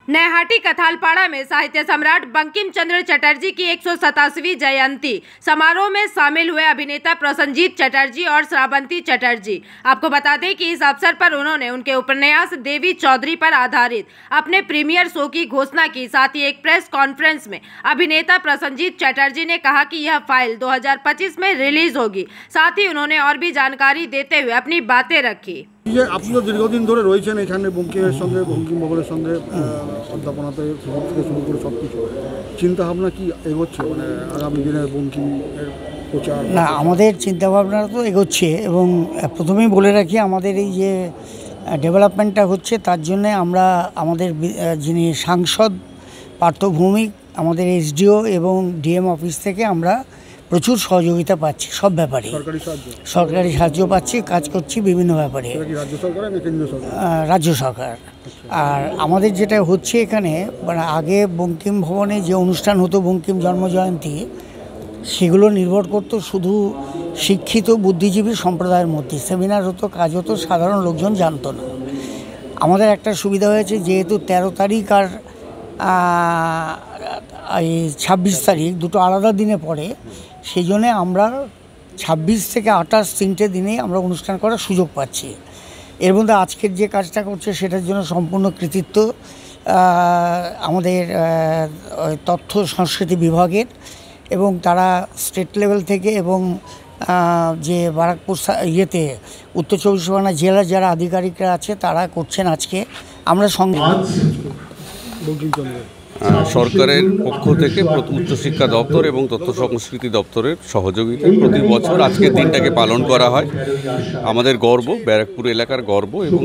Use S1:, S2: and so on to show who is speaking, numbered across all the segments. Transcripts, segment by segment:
S1: नैहाटी कथालपाड़ा में साहित्य सम्राट बंकिम चंद्र चटर्जी की 187वीं जयंती समारोह में शामिल हुए अभिनेता प्रसन्नजीत चटर्जी और श्रावंती चटर्जी। आपको बता दें कि इस अवसर पर उन्होंने उनके उपन्यास देवी चौधरी पर आधारित अपने प्रीमियर शो की घोषणा की। साथ ही एक प्रेस कॉन्फ्रेंस में अभिनेता प्रसन्नजीत चटर्जी ने कहा कि यह फाइल 2025 में रिलीज होगी। साथ ही उन्होंने और भी जानकारी देते हुए अपनी बातें रखी।
S2: আপনি তো দীর্ঘদিন ধরে রয়েছেন এখানে বঙ্কিমের সঙ্গে, বঙ্কিম ভবনের সঙ্গে অধ্যাপনাতে থেকে শুরু করে সব কিছু চিন্তাভাবনা কি এগোচ্ছে, মানে আগামী দিনে বঙ্কিমের প্রচার?
S3: না, আমাদের চিন্তাভাবনা তো এগোচ্ছে এবং প্রথমেই বলে রাখি আমাদের এই যে ডেভেলপমেন্টটা হচ্ছে তার জন্যে আমরা আমাদের যিনি সাংসদ পার্থ ভৌমিক, আমাদের এসডিও এবং ডিএম অফিস থেকে আমরা প্রচুর সহযোগিতা পাচ্ছি সব ব্যাপারে। সরকারি সাহায্য পাচ্ছি, কাজ করছি বিভিন্ন ব্যাপারে। রাজ্য সরকার। আর আমাদের যেটা হচ্ছে এখানে, মানে আগে বঙ্কিম ভবনে যে অনুষ্ঠান হতো বঙ্কিম জন্মজয়ন্তী, সেগুলো নির্ভর করতো শুধু শিক্ষিত বুদ্ধিজীবী সম্প্রদায়ের মধ্যে। সেমিনার হতো, কাজ হতো, সাধারণ লোকজন জানতো না। আমাদের একটা সুবিধা হয়েছে, যেহেতু 13 তারিখ আর এই 26 তারিখ দুটো আলাদা দিনে পড়ে, সেই জন্যে আমরা 26 থেকে 28 তিনটে দিনেই আমরা অনুষ্ঠান করার সুযোগ পাচ্ছি। এর মধ্যে আজকের যে কাজটা করছে সেটার জন্য সম্পূর্ণ কৃতিত্ব আমাদের তথ্য সংস্কৃতি বিভাগের, এবং তারা স্টেট লেভেল থেকে এবং যে বারাকপুর ইয়েতে উত্তর 24 পরগনা জেলার যারা আধিকারিকরা আছে তারা করছেন। আজকে আমরা সঙ্গে
S4: সরকারের পক্ষ থেকে উচ্চশিক্ষা দপ্তর এবং তথ্য সংস্কৃতি দপ্তরের সহযোগিতায় প্রতি বছর আজকের দিনটাকে পালন করা হয়। আমাদের গর্ব, ব্যারাকপুর এলাকার গর্ব এবং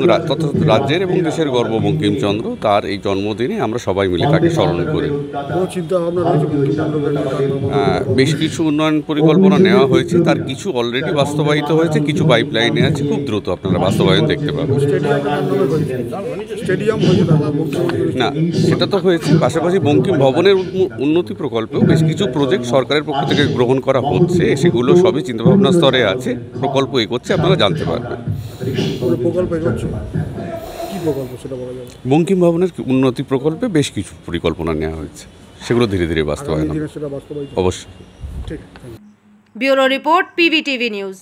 S4: রাজ্যের এবং দেশের গর্ব বঙ্কিমচন্দ্র। তার এই জন্মদিনে আমরা সবাই মিলে তাকে স্মরণ করি। বেশ কিছু উন্নয়ন পরিকল্পনা নেওয়া হয়েছে, তার কিছু অলরেডি বাস্তবায়িত হয়েছে, কিছু পাইপলাইনে আছে, খুব দ্রুত আপনারা বাস্তবায়ন দেখতে পাবেন। না, সেটা তো হয়েছে, পাশাপাশি বঙ্কিম ভবনের উন্নতি প্রকল্পেও বেশ কিছু প্রজেক্ট সরকারের পক্ষ থেকে গ্রহণ করা হচ্ছে। সেগুলো সবই চিন্তাভাবনা স্তরে আছে, প্রকল্প এগোচ্ছে, আপনারা জানতে পারবেন। বঙ্কিম ভবনের উন্নতি প্রকল্পে বেশ কিছু পরিকল্পনা নেওয়া হয়েছে, সেগুলো ধীরে ধীরে বাস্তবায়ন অবশ্যই।
S1: Bureau report, PVTV news.